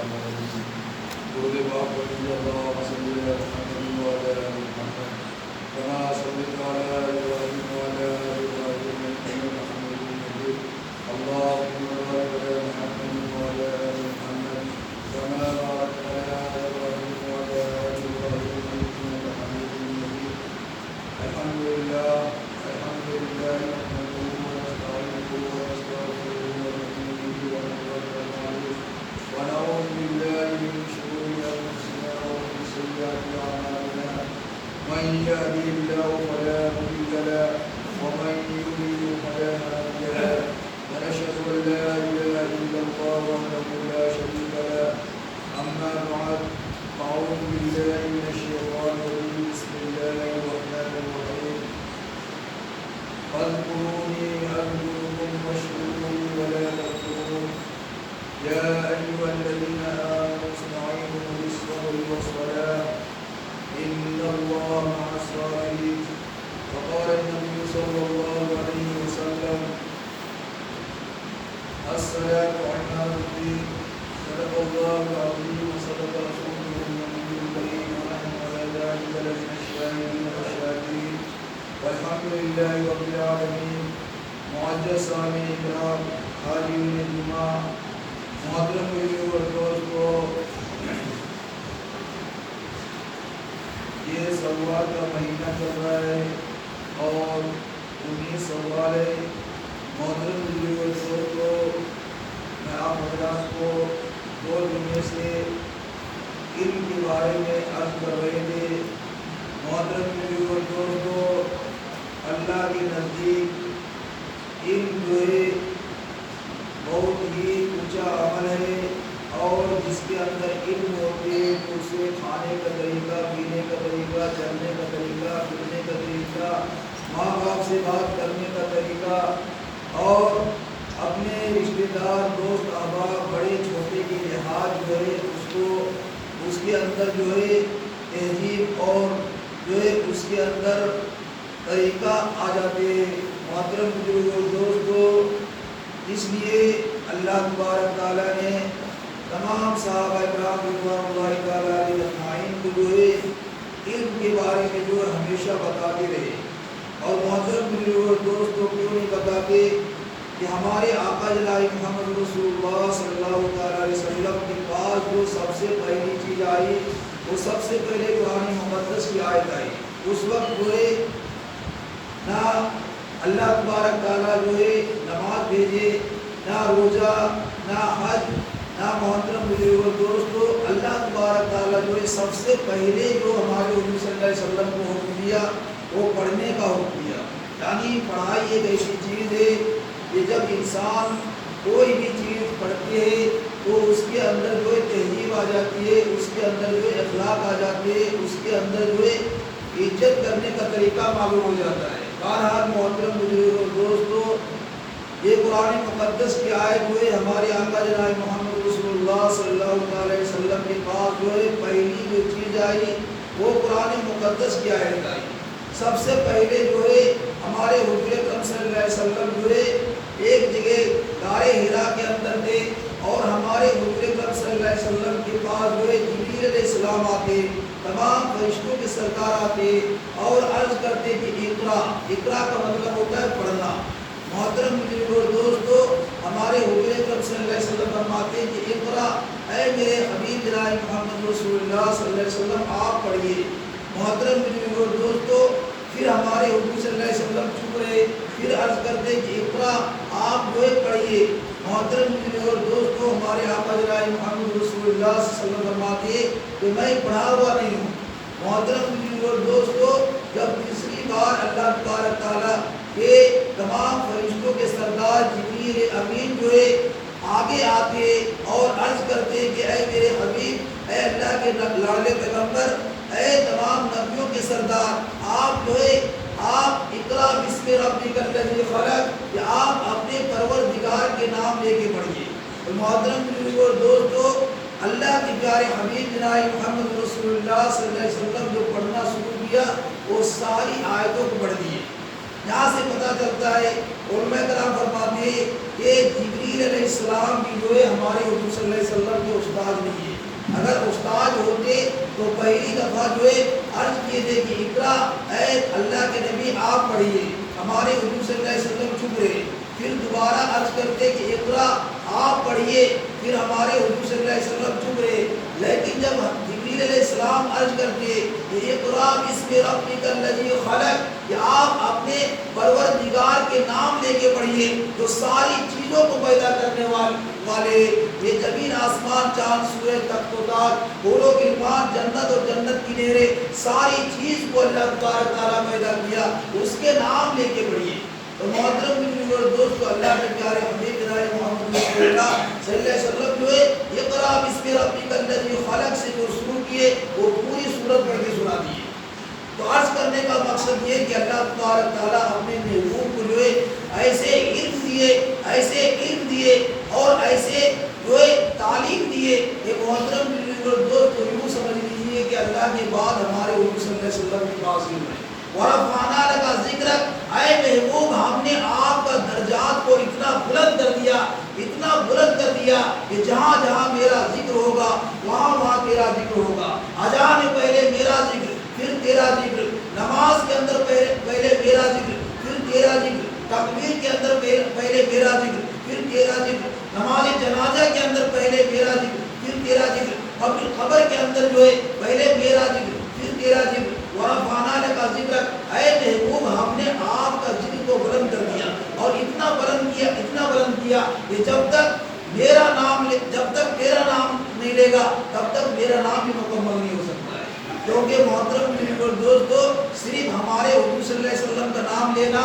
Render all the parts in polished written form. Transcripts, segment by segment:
درود پاک پڑھیں اللهم صل على محمد وعلى آل محمد كما صليت على إبراهيم وعلى آل إبراهيم إنك حميد مجيد اللهم بارك على محمد وعلى آل محمد كما باركت على إبراهيم وعلى آل إبراهيم إنك حميد مجيد الحمد لله نحمده ونستعينه ونستغفره ونؤمن به ونتوكل عليه ونعوذ بالله من شرور أنفسنا ومن سيئات أعمالنا من يهده الله فلا مضل له ومن يضلل فلا هادي له ونشهد أن لا إله إلا الله وحده لا شريك له أما بعد أعوذ بالله من الشيطان الرجيم بسم الله الرحمن الرحيم فاذكروني أذكركم واشكروا لي ولا تكفرون يا أيها الذين آمنوا استعينوا بالصبر والصلاة إن الله مع الصابرين وقال النبي صلى الله عليه وسلم الصلاة عماد الدين صدق الله العظيم وصدق رسوله النبي الكريم ونحن على ذلك لمن الشاهدين والشاكرين والحمد لله رب العالمين. معزز سامعین اکرام، حاضرین جمعہ، محترم ویور دوستو، یہ سوال کا مہینہ چل رہا ہے اور 19 سوال ہے. محترم ویور دوستو، میں آپ حضرات کو 2 دن سے علم کے بارے میں عرض کر رہے تھے. محترم ویور دوستو، اللہ کے نزدیک علم جو ہے بہت ہی اونچا عمل ہے، اور جس کے اندر علم ہوتے ہے تو اسے کھانے کا طریقہ، پینے کا طریقہ، چلنے کا طریقہ، پھرنے کا طریقہ، ماں باپ سے بات کرنے کا طریقہ، اور اپنے رشتہ دار، دوست احباب، بڑے چھوٹے کے لحاظ جو ہے اس کے اندر جو ہے تہذیب اور جو ہے اس کے اندر طریقہ آ جاتے ہیں. محترم بزرگوں دوستو، اس لیے اللہ تبارک تعالیٰ نے تمام صحابہ کرام رضوان اللہ تعالیٰ علیہ اجمعین کو جو ہے علم کے بارے میں جو ہے ہمیشہ بتاتے رہے. اور محترم بزرگوں دوستو، کیوں نہیں بتاتے کہ ہمارے آقا جناب محمد رسول اللہ صلی اللہ علیہ وسلم کے پاس جو سب سے پہلی چیز آئی وہ سب سے پہلے قرآن مقدس کی آیت آئی. اس وقت جو ہے نہ اللہ تبارک تعالیٰ جو ہے نماز بھیجے، نہ روزہ، نہ حج، نہ محترم بزرگوں دوستو، اللہ تبارک تعالیٰ جو ہے سب سے پہلے جو ہمارے حضور صلی اللہ علیہ وسلم کو حکم دیا وہ پڑھنے کا حکم دیا. یعنی پڑھائی ایک ایسی چیز ہے کہ جب انسان کوئی بھی چیز پڑھتے ہے تو اس کے اندر جو ہے تہذیب آ جاتی ہے، اس کے اندر جو ہے اخلاق آ جاتے ہیں، اس کے اندر جو ہے عزت کرنے کا طریقہ معلوم ہو جاتا ہے. بہرحال محترم بزرگوں دوستو، یہ قرآن مقدس کی آیت جو ہے ہمارے آقا جناب محمد رسول اللہ صلی اللہ علیہ وسلم کے پاس جو ہے پہلی جو چیز آئی وہ قرآن مقدس کی آیت آئی. سب سے پہلے جو ہے ہمارے حضور اکرم صلی اللہ علیہ وسلم جو ہے ایک جگہ غار حرا کے اندر تھے، اور ہمارے حضور اکرم صلی اللہ علیہ وسلم کے پاس جو ہے جبریل علیہ السلام آتے، تمام فرشتوں کے سرکار آتے اور عرض کرتے کہ اقرا. اقرا کا مطلب ہوتا ہے پڑھنا. محترم بزرگوں دوستو، ہمارے حضور اکرم صلی اللہ علیہ وسلم فرماتے ہیں کہ اقرا، اے میرے حبیب جناب محمد رسول اللہ صلی اللہ علیہ وسلم آپ پڑھیے. محترم بزرگوں دوستو، پھر ہمارے حضور صلی اللہ علیہ وسلم چپ رہے، پھر عرض کرتے کہ اقرا آپ جو ہے پڑھیے. محترم بزرگوں دوستو، ہمارے آقا جناب محمد رسول اللہ صلی اللہ علیہ وسلم فرماتے ہیں کہ میں پڑھا ہوا نہیں ہوں. محترم بزرگوں دوستو، جب تیسری بار اللہ تبارک تعالیٰ کے تمام فرشتوں کے سردار جبریل امین جو ہے آگے آتے اور عرض کرتے کہ اے میرے حبیب، اے اللہ کے لاڈلے پیغمبر، اے تمام نبیوں کے سردار، آپ جو ہے آپ اقرا بسم ربک الذی خلق، کہ آپ اپنے پروردگار کے نام لے کے پڑھیے. محترم بزرگوں دوستو، اللہ کے پیارے حبیب جناب محمد رسول اللہ صلی اللہ علیہ وسلم جو پڑھنا شروع کیا وہ ساری آیتوں کو پڑھ دیے. یہاں سے پتہ چلتا ہے علماء کرام فرماتے ہیں کہ جبریل علیہ السلام بھی جو ہے ہمارے حضور صلی اللہ علیہ وسلم کے استاد نہیں ہے. اگر استاد ہوتے تو پہلی دفعہ جو ہے عرض کیے تھے کہ اقرا اے اللہ کے نبی آپ پڑھیے. ہمارے حضور صلی اللہ علیہ وسلم چپ رہے. پھر دوبارہ عرض کرتے کہ اقرا آپ پڑھیے. پھر ہمارے حضور صلی اللہ علیہ وسلم چپ رہے. لیکن جب جبریل علیہ السلام عرض کرتے کہ اقرا بسم ربک الذی خلق کہ آپ اپنے پروردگار کے نام لے کے پڑھیے جو ساری چیزوں کو پیدا کرنے والے یہ زمین آسمان چاند سورج تخت و تاج پھولوں کے پان جنت اور جنت کی نہریں ساری چیز کو اللہ تبارک تعالیٰ پیدا کیا اس کے نام لے کے پڑھیے. تو محترم بزرگوں اور دوستو اللہ کے پیارے حبیب جناب محمد صلی اللہ علیہ وسلم جو ہے اقرا بسم ربک الذی خلق سے جو شروع کیے وہ پوری سورت پڑھ کے سنا دیے. تو عرض کرنے کا مقصد یہ کہ اللہ تبارک تعالیٰ اپنے محبوب کو جو ہے ایسے علم دیے اور ایسے جو ہے تعلیم دیے کہ محترم دوست یوں سمجھ لیجیے کہ اللہ کے بعد ہمارے حضور صلی اللہ علیہ وسلم کے پاس علم ہے. ورفعنا لک ذکرک اے محبوب ہم نے آپ کا درجات کو اتنا بلند کر دیا کہ جہاں جہاں میرا ذکر ہوگا وہاں تیرا ذکر ہوگا. اذان میں پہلے میرا ذکر پھر تیرا ذکر, نماز کے اندر پہلے میرا ذکر پھر تیرا ذکر, تکبیر کے اندر پہلے میرا ذکر پھر تیرا ذکر, نماز جنازہ کے اندر پہلے میرا ذکر پھر تیرا ذکر, قبر کے اندر جو ہے پہلے میرا ذکر پھر تیرا ذکر. ورفعنا لک ذکرک اے محبوب ہم نے آپ کا ذکر کو بلند کر دیا اور اتنا بلند کیا کہ جب تک تیرا نام نہیں لے گا تب تک میرا نام بھی مکمل نہیں ہو سکتا ہے. کیونکہ محترم دوستو صرف ہمارے حضور صلی اللہ علیہ وسلم کا نام لینا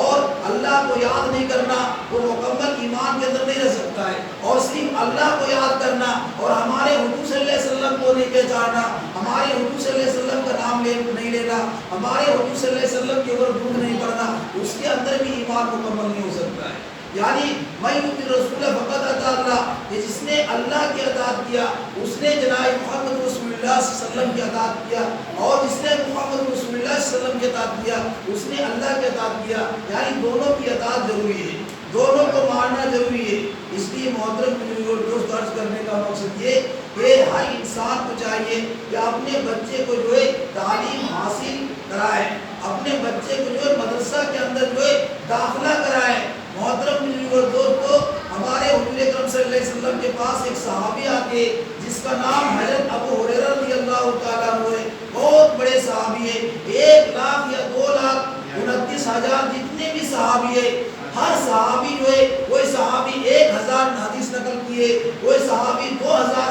اور اللہ کو یاد نہیں کرنا وہ مکمل ایمان کے اندر نہیں رہ سکتا ہے. اور صرف اللہ کو یاد کرنا اور ہمارے حضور صلی اللہ علیہ وسلم کو نہیں پہچاننا, ہمارے حضور صلی اللہ علیہ وسلم کا نام نہیں لینا, ہمارے حضور صلی اللہ علیہ وسلم کے اوپر درود نہیں پڑھنا, اس کے اندر بھی ایمان مکمل نہیں ہو سکتا ہے. یعنی میں یطیع الرسول فقط اطاع اللہ کہ جس نے اللہ کی اطاعت کیا اس نے جناب محمد رسول اللہ صلی اللہ علیہ وسلم کی اطاعت کیا, اور جس نے محمد رسول اللہ صلی اللہ علیہ وسلم کی اطاعت کیا اس نے اللہ کی اطاعت کیا. یعنی دونوں کی اطاعت ضروری ہے, دونوں کو ماننا ضروری ہے. اس لیے محترم بزرگوں دوست عرض کرنے کا مقصد یہ کہ ہر انسان کو چاہیے کہ اپنے بچے کو جو ہے تعلیم حاصل کرائے, اپنے بچے کو جو ہے مدرسہ کے اندر جو ہے داخلہ کرائے. محترم بزرگوں دوستو ہمارے حضور اکرم صلی اللہ علیہ وسلم کے پاس ایک صحابی آتے جس کا نام حضرت ابو ہریرہ رضی اللہ تعالیٰ عنہ ہے. بہت بڑے صحابی ہے, 1 لاکھ یا 2,29,000 جتنے بھی صحابی ہے, ہر صحابی جو ہے کوئی صحابی 1000 حدیث نقل کیے, کوئی صحابی 2000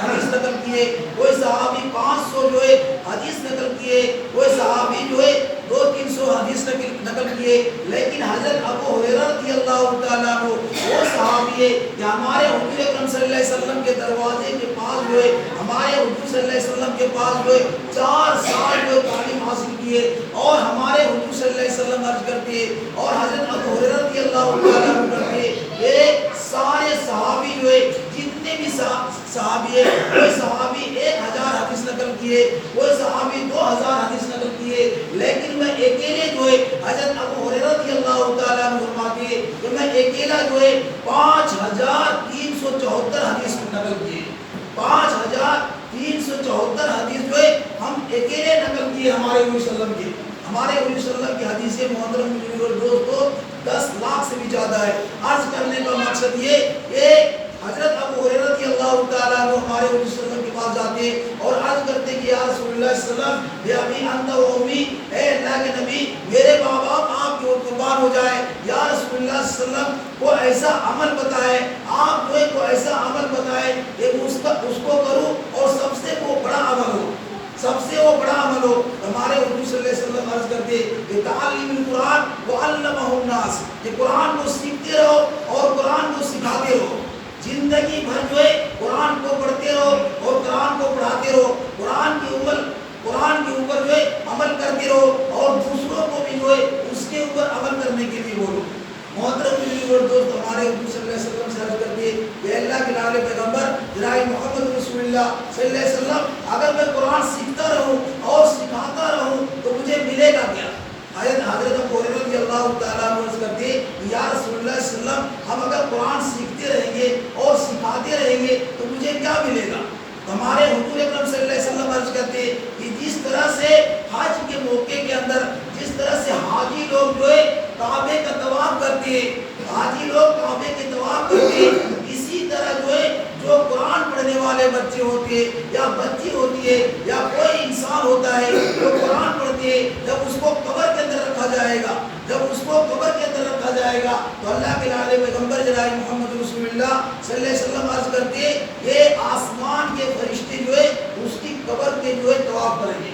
حدیث نقل کیے, کوئی صحابی 500 جو ہے حدیث نقل کیے, کوئی صحابی جو ہے 200-300 حدیث نقل کیے. لیکن حضرت ابو ہریرہ رضی اللہ تعالیٰ عنہ وہ صحابی ہے کہ ہمارے حضور اکرم صلی اللہ علیہ وسلم کے دروازے کے پاس جو ہے ہمارے حضور صلی اللہ علیہ وسلم کے پاس جو ہے 4 سال جو تعلیم حاصل کیے. اور ہمارے حضور صلی اللہ علیہ وسلم عرض کرتے اور حضرت ابو ہریرہ رضی اللہ تعالیٰ عنہ کرتے کہ سارے صحابی جو ہے جتنے بھی صحابی ہے, کوئی صحابی 1000 حدیث نقل کیے, کوئی صحابی 2000 حدیث نقل کیے, لیکن میں اکیلے جو ہے حضرت ابو ہریرہ رضی اللہ تعالیٰ عنہ فرماتے ہیں کہ میں اکیلا جو ہے 5374 حدیث نقل کیے. 5374 حدیث جو ہے ہم اکیلے نقل کیے ہمارے حضور صلی اللہ علیہ وسلم کے. ہمارے حضور صلی اللہ علیہ وسلم کی حدیثیں محترم دوستو 10 لاکھ سے بھی زیادہ ہے. عرض کرنے کا مقصد یہ کہ حضرت ابو ہریرہ رضی اللہ تعالیٰ عنہ ہمارے حضور صلی اللہ علیہ وسلم کے پاس جاتے اور عرض کرتے کہ یا رسول اللہ صلی اللہ علیہ وسلم بے ابی انت و امی, اے اللہ کے نبی میرے ماں باپ آپ کی قربان ہو جائے. یا رسول اللہ صلی اللہ علیہ وسلم کو ایسا عمل بتائے, آپ جو ہے کو ایسا عمل بتائے کہ اس کو کروں اور سب سے وہ بڑا عمل ہو, سب سے وہ بڑا عمل ہو. ہمارے حضور صلی اللہ علیہ وسلم عرض کرتے کہ تعلیم القرآن وعلمہ الناس, کہ قرآن کو سیکھتے رہو اور قرآن کو سکھاتے رہو. زندگی بھر جو ہے قرآن کو پڑھتے رہو اور قرآن کو پڑھاتے رہو, قرآن کے اوپر جو ہے عمل کرتے رہو اور دوسروں کو بھی جو ہے اس کے اوپر عمل کرنے کے لیے بولو. محترم دوست ہمارے حضور صلی اللہ علیہ وسلم سے عرض کرتے کہ اللہ کے لاڈلے پیغمبر جناب محمد رسول اللہ صلی اللہ علیہ وسلم اگر میں قرآن سیکھتا رہوں اور سکھاتا رہوں تو مجھے ملے گا کیا؟ حضرت ابو ہریرہ رضی اللہ دعوتے رہیں گے تو مجھے کیا ملے گا؟ ہمارے حضور اکرم صلی اللہ علیہ وسلم عرض کرتے ہیں کہ جس طرح سے حج کے موقع کے اندر جس طرح سے حاجی لوگ جو ہے کعبے کا طواف کرتے ہیں، حاجی لوگ کعبے کے طواف کرتے ہیں، اسی طرح جو ہے جو قرآن پڑھنے والے بچے ہوتے ہیں یا بچی ہوتی ہے یا کوئی انسان ہوتا ہے جو قرآن پڑھتے ہیں، جب اس کو قبر کے اندر رکھا جائے گا، جب اس کو قبر کے اندر رکھا جائے گا تو اللہ کے لاڈلے پیغمبر جناب محمد رسول اللہ صلی اللہ علیہ وسلم عرض کرتے ہیں کہ آسمان کے فرشتے جو ہے اس کی قبر کے جو ہے طواف کریں گے،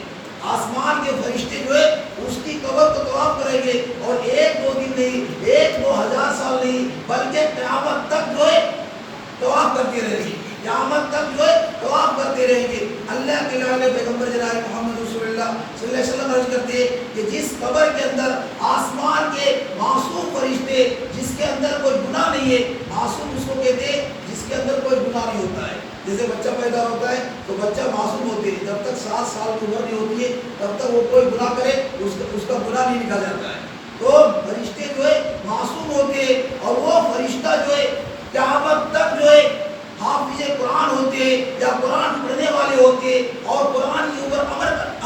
آسمان کے فرشتے جو ہے اس کی قبر کو طواف کریں گے، اور ایک دو دن نہیں، ایک دو ہزار سال نہیں، بلکہ قیامت تک جو ہے طواف کرتے رہیں گے، قیامت تک جو ہے طواف کرتے رہیں گے۔ اللہ کے لاڈلے پیغمبر جناب محمد رسول اللہ صلی اللہ علیہ وسلم عرض کرتے ہیں کہ جس قبر کے اندر آسمان کے معصوم فرشتے، جس کے اندر کوئی گناہ نہیں ہے، معصوم اس کو کہتے ہیں جس کے اندر کوئی گناہ نہیں ہوتا ہے، جیسے بچہ پیدا ہوتا ہے تو بچہ معصوم ہوتے ہیں، جب تک 7 سال کی عمر نہیں ہوتی ہے تب تک وہ کوئی گناہ کرے اس کا گناہ نہیں لکھا جاتا ہے، تو فرشتے جو ہے معصوم ہوتے ہیں، اور وہ فرشتہ جو ہے قیامت تک جو ہے حافظ قرآن ہوتے ہیں یا قرآن پڑھنے والے ہوتے ہیں، اور قرآن کے اوپر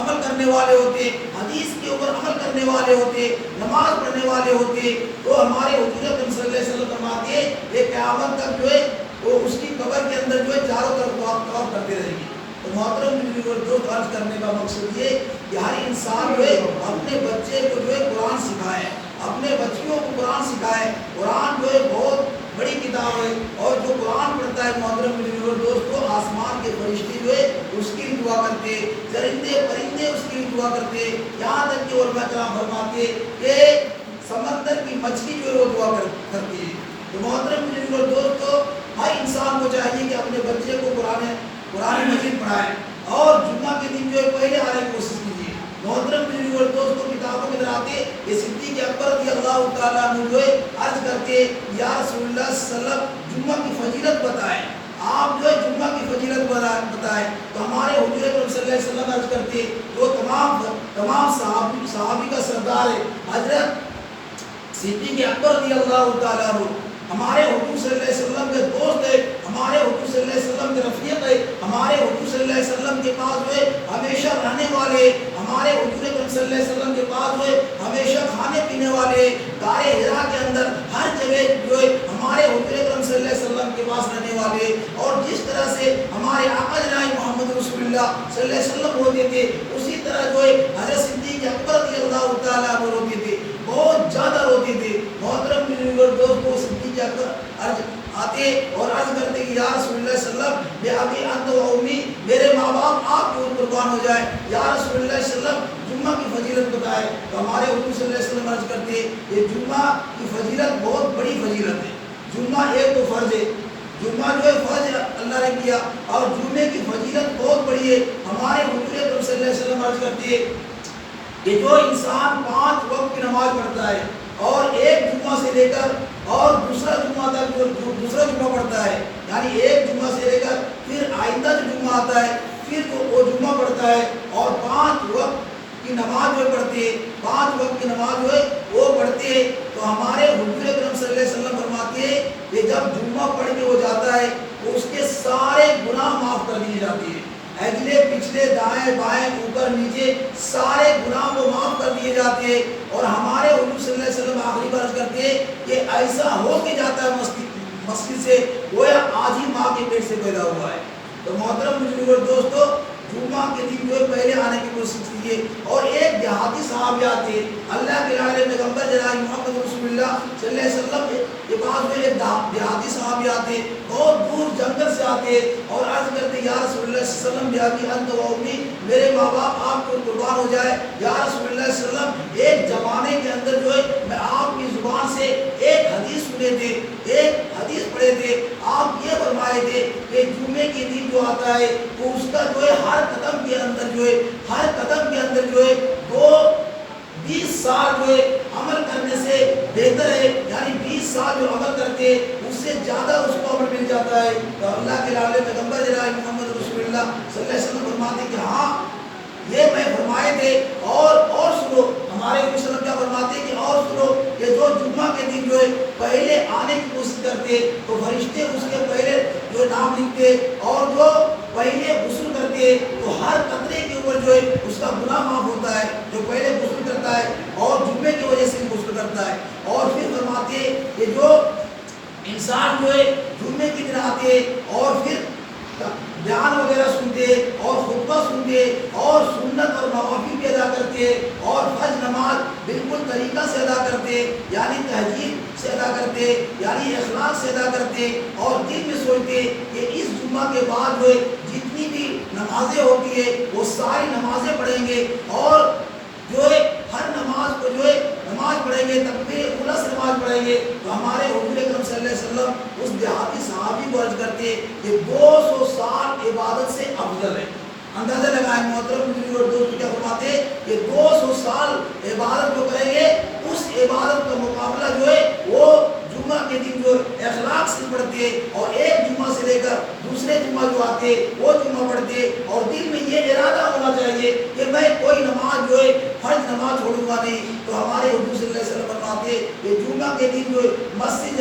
عمل کرنے والے ہوتے ہیں، حدیث کے اوپر عمل کرنے والے ہوتے ہیں، نماز پڑھنے والے ہوتے ہیں، تو ہمارے حضور اکرم صلی اللہ علیہ وسلم فرماتے ہیں یہ قیامت تک جو ہے وہ اس کی قبر کے اندر جو ہے چاروں طرف طواف کرتے رہیں گے۔ تو محترم دوست، عرض کرنے کا مقصد یہ کہ ہر انسان جو ہے اپنے بچے کو جو ہے قرآن سکھائے، اپنے بچیوں کو قرآن سکھائے۔ قرآن جو ہے بہت بڑی کتاب ہے، اور جو قرآن پڑھتا ہے محترم دوستو، آسمان کے فرشتے جو ہے اس کی بھی دعا کرتے، چرندے پرندے اس کی بھی دعا کرتے، یہاں تک کہ علماء کرام فرماتے کہ سمندر کی مچھلی جو ہے وہ دعا کرتی ہے۔ تو محترم دوستو، ہر انسان کو چاہیے کہ اپنے بچے کو قرآن مجید پڑھائے، اور جمعہ کے دن جو ہے پہلے آنے کی کوشش کیجیے۔ محترم دوستوں، کتابوں کے اندر آتے یہ صدیق اکبر رضی اللہ تعالیٰ عنہ جو ہے عرض کرتے یا رسول اللہ صلی اللہ علیہ وسلم جمعہ کی فضیلت بتائیں، آپ جو ہے جمعہ کی فضیلت بتائیں، تو ہمارے حضور اکرم صلی اللہ علیہ وسلم عرض کرتے جو تمام صحابی کا سردار ہے حضرت صدیق اکبر رضی اللہ تعالیٰ عنہ، ہمارے حضور صلی اللہ علیہ وسلم کے دوست ہے، ہمارے حضور صلی اللہ علیہ وسلم کے رفیق ہے، ہمارے حضور صلی اللہ علیہ وسلم کے پاس جو ہے ہمیشہ رہنے والے، ہمارے حضور اکرم صلی اللہ علیہ وسلم کے پاس جو ہے ہمیشہ کھانے پینے والے، غار حرا کے اندر ہر جگہ جو ہے ہمارے حضور اکرم صلی اللہ علیہ وسلم کے پاس رہنے والے، اور جس طرح سے ہمارے آقا جناب محمد رسول اللہ صلی اللہ علیہ وسلم ہوتے تھے، اسی طرح جو ہے حضرت صدیق اکبر رضی اللہ تعالیٰ عنہ ہوتے تھے، بہت زیادہ روتے تھے۔ محترم دوستو، صدیق اکبر آتے اور عرض کرتے کہ یا رسول اللہ صلی اللہ علیہ وسلم بے ابی انت و امی، میرے ماں باپ آپ کے اوپر قربان ہو جائے، یا رسول اللہ صلی اللہ علیہ وسلم جمعہ کی فضیلت بتائے، تو ہمارے حضور صلی اللہ علیہ وسلم عرض کرتے یہ جمعہ کی فضیلت بہت بڑی فضیلت ہے۔ جمعہ ایک تو فرض ہے، جمعہ جو ہے فرض اللہ نے کیا، اور جمعے کی فضیلت بہت بڑی ہے۔ ہمارے حضور اکرم صلی اللہ علیہ وسلم عرض کرتے کہ جو انسان 5 وقت کی نماز پڑھتا ہے، اور ایک جمعہ سے لے کر اور دوسرا جمعہ تک جو دوسرا جمعہ پڑھتا ہے، یعنی ایک جمعہ سے لے کر پھر آئندہ جو جمعہ آتا ہے پھر وہ جمعہ پڑھتا ہے، اور 5 وقت کی نماز جو پڑھتے ہیں، 5 وقت کی نماز جو ہے وہ پڑھتے ہیں، تو ہمارے حضور اکرم صلی اللہ علیہ وسلم فرماتے ہیں کہ جب جمعہ پڑھ کے وہ جاتا ہے تو اس کے سارے گناہ معاف کر دیے جاتے ہیں، اگلے پچھلے دائیں بائیں اوپر نیچے سارے گناہ وہ معاف کر دیے جاتے ہیں۔ اور ہمارے حضور صلی اللہ علیہ وسلم آخری بار عرض کرتے ہیں کہ ایسا ہو کے جاتا ہے مسجد سے گویا آج ہی ماں کے پیٹ سے پیدا ہوا ہے۔ تو محترم بزرگ دوستو، جمعہ کے دن جو ہے پہلے آنے کی کوشش کیجیے۔ اور ایک دیہاتی صحابی آتے اللہ کے لاڈلے پیغمبر جناب محمد رسول اللہ صلی اللہ علیہ وسلم کے پاس میں ایک دیہاتی صحابی آتے، بہت دور جنگل سے آتے اور عرض کرتے یا رسول اللہ صلی اللہ علیہ وسلم بے انت و امی، میرے ماں باپ آپ کو قربان ہو جائے، یا رسول اللہ صلی اللہ علیہ وسلم ایک زمانے کے اندر جو ہے میں آپ کی زبان سے ایک حدیث سنے تھے، ایک حدیث پڑھے تھے، آپ یہ فرمائے تھے کہ جمعے کے دن جو آتا ہے وہ اس کا جو ہے ہر قدم کے اندر جو ہے 20 سال جو ہے عمل کرنے سے بہتر ہے، یعنی 20 سال جو عمل کرتے اس سے زیادہ اس کو عمل مل جاتا ہے۔ تو اللہ کے لاڈلے پیغمبر جناب محمد رسول اللہ صلی اللہ علیہ وسلم فرماتے کہ ہاں یہ میں فرمائے تھے، اور سنو، ہمارے نبی صلی اللہ علیہ وسلم کیا فرماتے کہ اور سنو کہ جو جمعہ کے دن جو ہے پہلے آنے کی کوشش کرتے تو فرشتے اس کے پہلے جو نام لکھتے، اور جو پہلے غسل کرتے تو ہر قطرے کے اوپر جو ہے اس کا گناہ معاف ہوتا ہے، جو پہلے غسل کرتا ہے اور جمعے کی وجہ سے غسل کرتا ہے۔ اور پھر فرماتے کہ جو انسان جو ہے جمعے کی دن آتے اور پھر بیان وغیرہ سنتے اور خطبہ سنتے اور سنت اور نوافل بھی ادا کرتے اور فجر نماز بالکل طریقہ سے ادا کرتے، یعنی تہجد سے ادا کرتے، یعنی اخلاص سے ادا کرتے، اور دل میں سوچتے کہ اس جمعہ کے بعد جو ہے جتنی بھی نمازیں ہوتی ہے وہ ساری نمازیں پڑھیں گے، اور جو ہے ہر نماز کو جو ہے نماز پڑھیں گے، تکبیر اولیٰ سے نماز پڑھیں گے، تو ہمارے حضور اکرم صلی اللہ علیہ وسلم اس دیہاتی صحابی کو عرض کرتے کہ 200 سال عبادت سے افضل ہے۔ اندازہ لگائیں محترم بزرگ اور دوست، کیا فرماتے کہ 200 سال عبادت جو کریں گے اس عبادت کا مقابلہ جو ہے وہ جمعہ کے دن جو اخلاق سے پڑھتے اور ایک جمعہ سے لے کر دوسرے جمعہ جو آتے وہ جمعہ پڑھتے، اور دل میں یہ ارادہ ہونا چاہیے کہ میں کوئی نماز جو ہے فرض نماز چھوڑوں گا نہیں۔ تو ہمارے حضور صلی اللہ علیہ وسلم فرماتے کہ جمعہ کے دن جو مسجد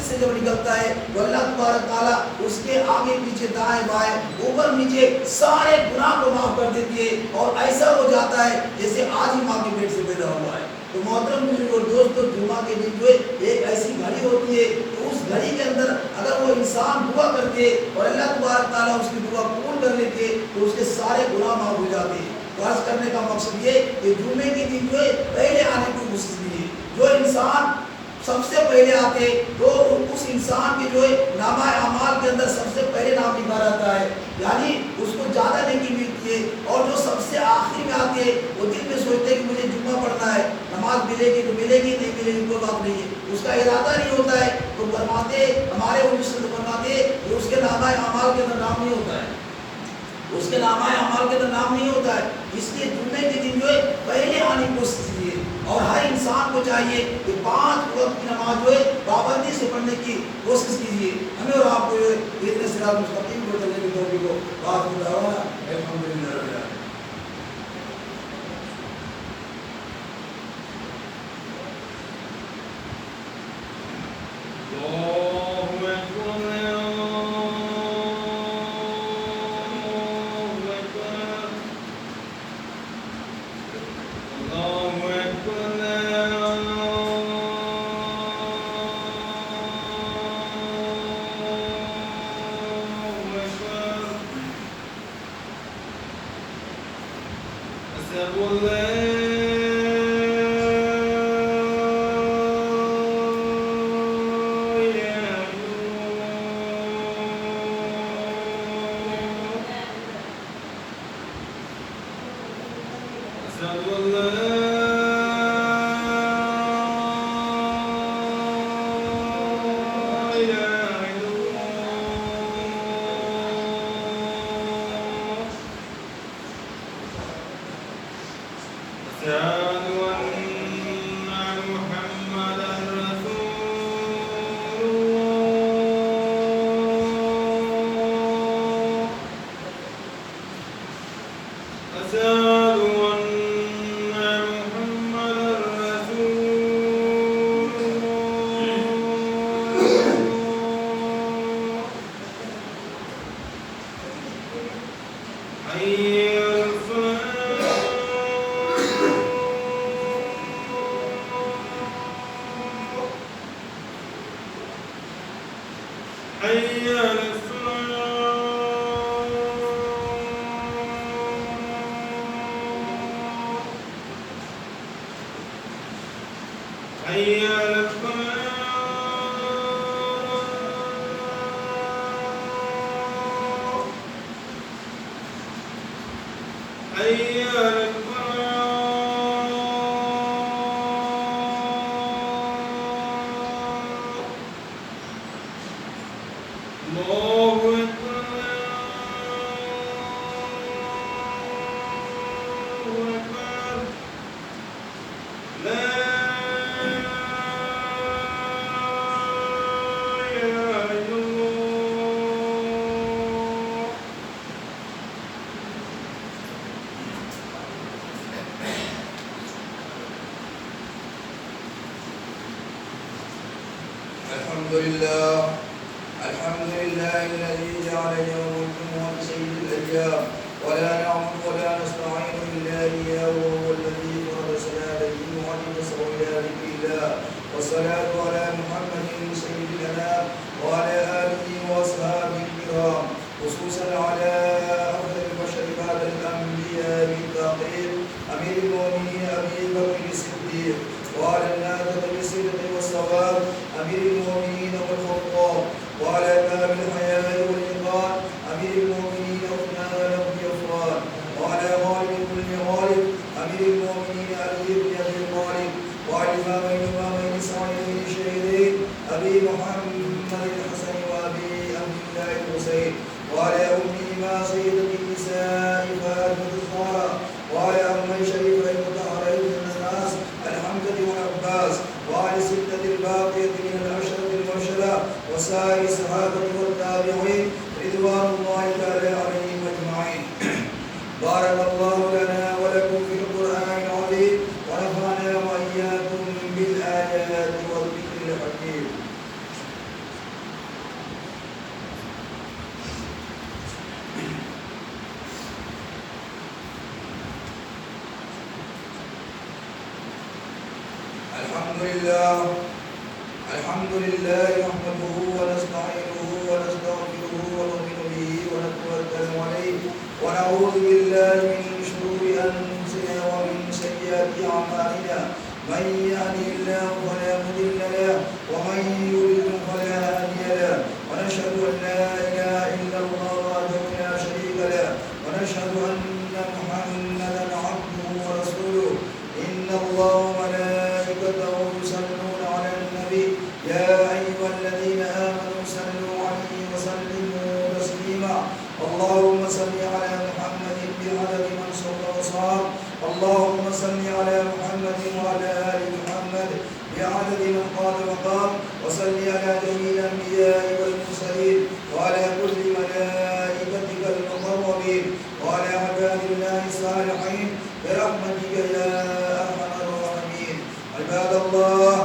سے جب نکلتا ہے تو اللہ تبارک تعالیٰ اس کے آگے پیچھے دائیں بائیں اوپر نیچے سارے گناہ کو معاف کر دیتی ہے، اور ایسا ہو جاتا ہے جیسے آج ہی ماں کے پیٹ سے پیدا ہوا ہے۔ تو محترم بزرگ اور دوستو، جمعہ کے دن جو ہے ایک ایسی گھڑی ہوتی ہے کہ اس گھڑی کے اندر اگر وہ انسان دعا کرتے اور اللہ تبارک تعالیٰ اس کی دعا قبول کر لیتے تو اس کے سارے گناہ معاف ہو جاتے ہیں۔ تو عرض کرنے کا مقصد یہ کہ جمعے کے دن جو ہے پہلے آنے کی کوشش نہیں ہے، جو انسان سب سے پہلے آتے تو اس انسان کے جو ہے نامہ اعمال کے اندر سب سے پہلے نام لکھا رہتا ہے، یعنی اس کو زیادہ نیکی ملتی ہے، اور جو سب سے آخری میں آتے وہ دل میں سوچتے کہ مجھے جمعہ پڑھنا ہے، نماز ملے گی تو ملے گی، نہیں ملے گی کوئی بات نہیں ہے، اس کا ارادہ نہیں ہوتا ہے، تو فرماتے ہمارے فرماتے کہ اس کے نامہ اعمال کے اندر نام نہیں ہوتا ہے، اس کے نامہ اعمال کے اندر نام نہیں ہوتا ہے۔ اس لیے جمعے کے دن جو ہے پہلے آنے کی کوشش کیجیے، اور ہر انسان کو چاہیے کہ 5 وقت کی نماز جو ہے پابندی سے پڑھنے کی کوشش کیجیے۔ ہمیں اور آپ کو جو ہے اتنے صراط مستقیم کو چلنے کی توفیق ہو۔ بات کو دعوانا الحمدللہ رب العالمین۔ الحمد لله الذي جعل يوم الجمعة سيد الأيام ولا نعبد ولا نستعين إلا إياه وهو الذي فرض صلاة الجمعة فاسعوا إلى ذكر الله والصلاة على محمد سيد الأنام وعلى آله وأصحابه الكرام خصوصا على أفضل البشر بعد الأنبياء بالتعقيب أمير المؤمنين أبي بكر الصديق وعلى الناطق بالصدق والصواب أمير المؤمنين والخطاب وعلى باب الحياة والإيمان أمير المؤمنين عثمان بن عفان وعلى غالب كل غالب أمير المؤمنين علي بن أبي طالب وعلى الإمامين سعيدين الشهيدين أبي محمد الحسن وأبي عبد الله الحسين وعلى أمهما سيدة النساء فاطمة الزهراء وعلى أمي شريفة المطهرين من الناس الحمزة والعباس وعلى الستة الباقية من العشرة المبشرة وسائر الصحابة والتابعين رضوان الله تعالى عليهم أجمعين. بارك الله لنا ولكم في القرآن العظيم ونفعنا وإياكم بالآيات والذكر الحكيم. الحمد لله نحمده ونستعينه ونستغفره ونؤمن به ونتوكل عليه ونعوذ بالله من شرور أنفسنا ومن سيئات أعمالنا من يهده الله فلا مضل له ومن يضلل فلا هادي له ونشهد أن لا إله إلا الله وحده لا شريك له ونشهد أن محمدا عبده ورسوله إن الله وملائكته يصلون على النبي يا أيها الذين آمنوا صلوا عليه وسلموا تسليما اللهم صل على محمد بعدد من صلى وصام اللهم صل على محمد وعلى آل محمد بعدد من قال وقام وصل على جميع الأنبياء والمرسلين وعلى كل ملائكتك المقربين وعلى عباد الله الصالحين برحمتك يا أرحم الراحمين. عباد الله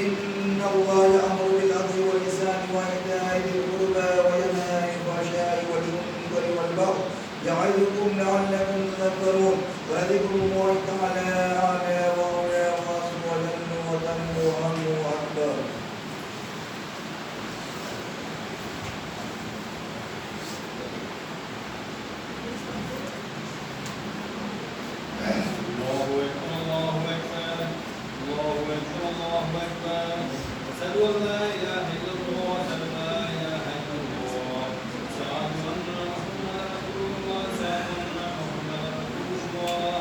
إن الله يأمر بالعدل والإحسان وإيتاء ذي القربى وينهى عن الفحشاء والمنكر والبغي يعظكم لعلكم تذكرون وذكر الله تعالى أعلى وأولى وأصل وجل وتم وأمن وأكبر. أشهد أن لا إله إلا الله أشهد أن لا إله إلا الله أشهد أن محمدا رسول الله أشهد أن محمدا رسول الله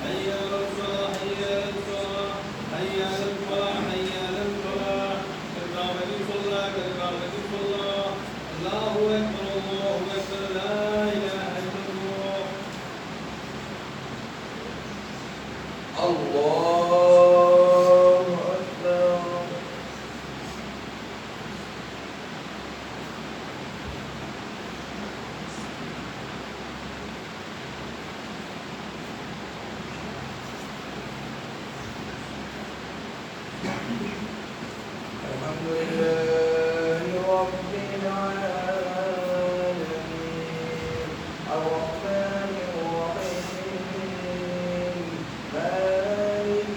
حي على الصلاة حي على الصلاة حي على الفلاح حي على الفلاح قد قامت الصلاة قد قامت الصلاة الله أكبر الله أكبر لا إله إلا الله. الله أكبر. الحمد لله رب العالمين الرحمن الرحيم مالك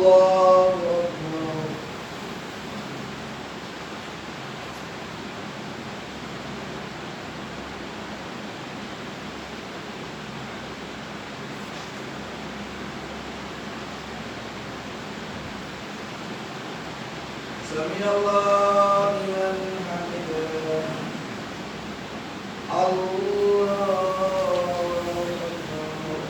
الله أكبر. سمع الله لمن حمده. الله أكبر.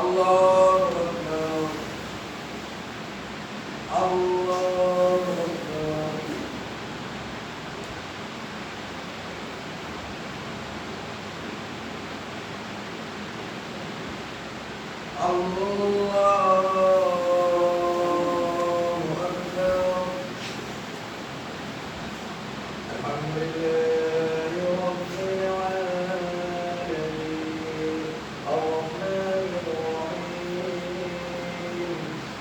الله أكبر. الله أكبر. الله أكبر. الحمد لله رب العالمين الرحمن الرحيم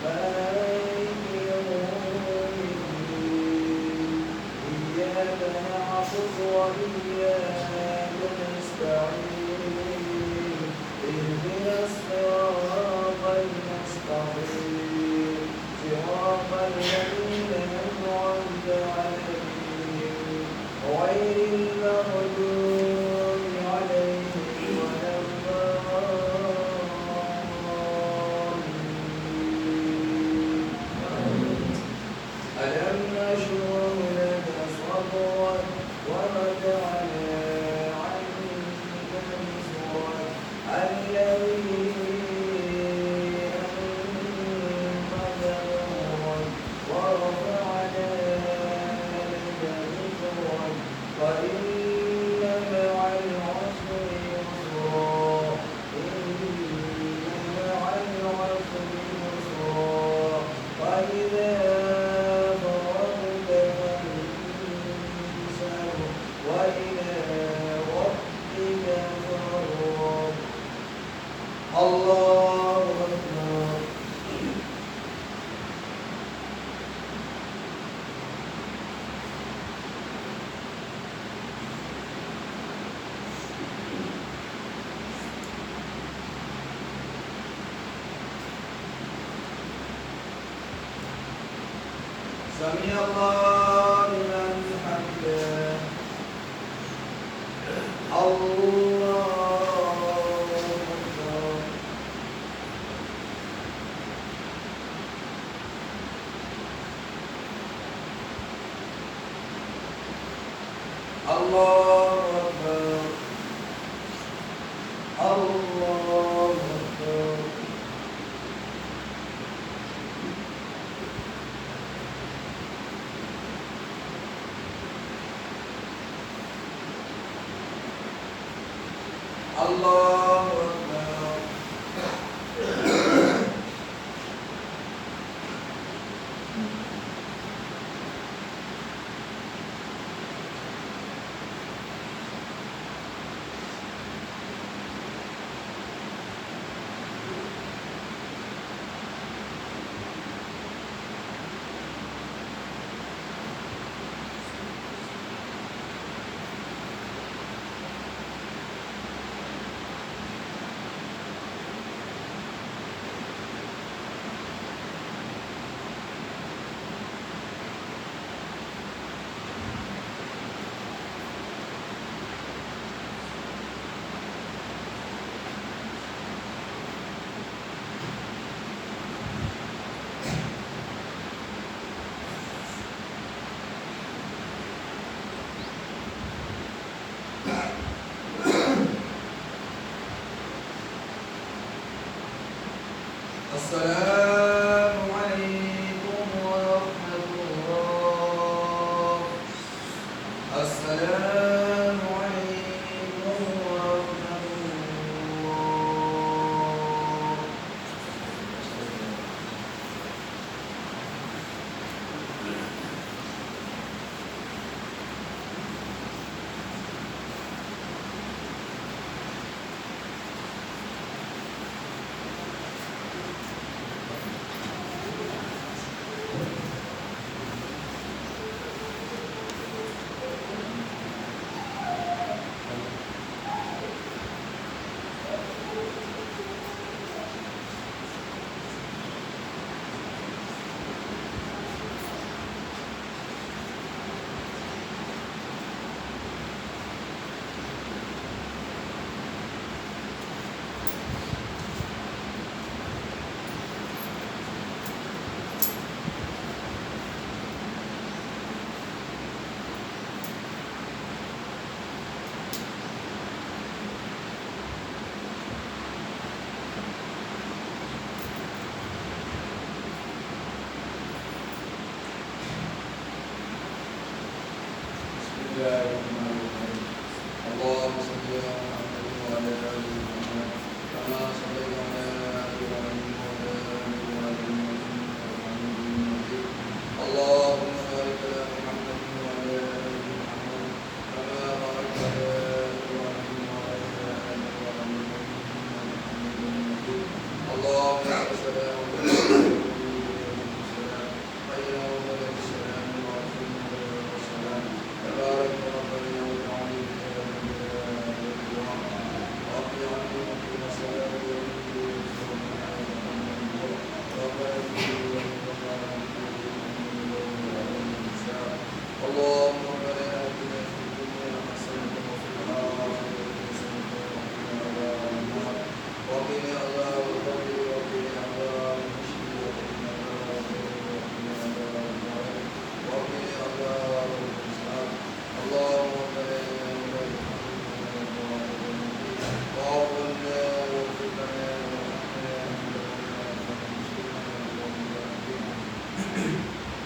مالك يوم الدين إياك نعبد وإياك نستعين اهدنا الصراط المستقيم صراط الذين أنعمت عليهم غير المغضوب عليهم ولا الضالين. ألم نشرح لك صدرك ووضعنا عنك وزرك الذي أنقض ظهرك ورفعنا لك ذكرك فإن مع العسر يسرا إن مع العسر يسرا فإذا فرغت فانصب وإلى ربك فارغب. الله أكبر. سمع الله لمن حمده. الله أكبر. الله أكبر. الله أكبر. الله أكبر. السلام عليكم ورحمة الله. السلام عليكم ورحمة الله.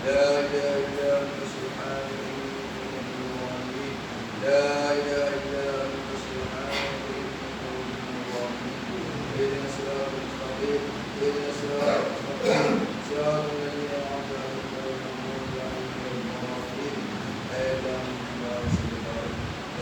لا إله إلا أنت سبحانك إني كنت من الظالمين لا إله إلا أنت سبحانك إني كنت من الظالمين اهدنا الصراط المستقيم اهدنا الصراط المستقيم صراط الذين أنعمت عليهم غير المغضوب عليهم ولا الضالين آمين يا رسول الله الله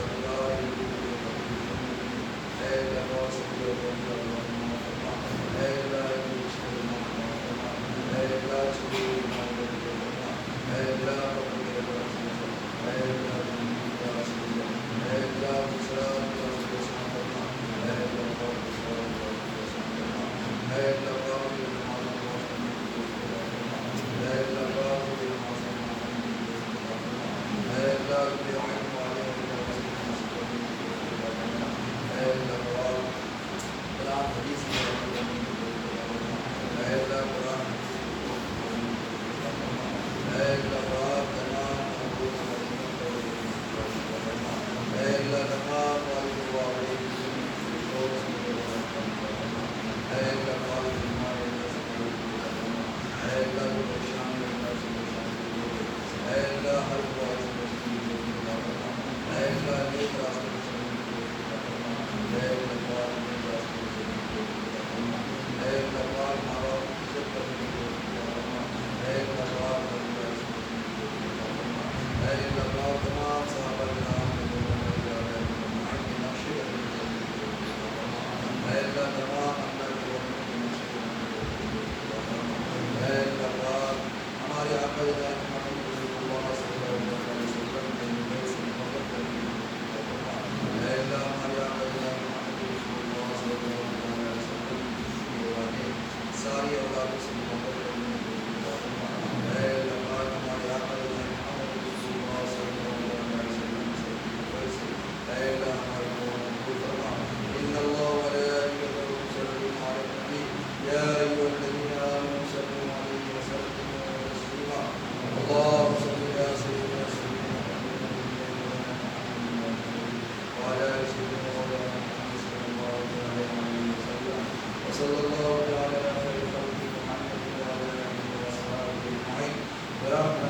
لا واصل لا صلى الله على خير خلق محمد وعلى آله وصحبه أجمعين.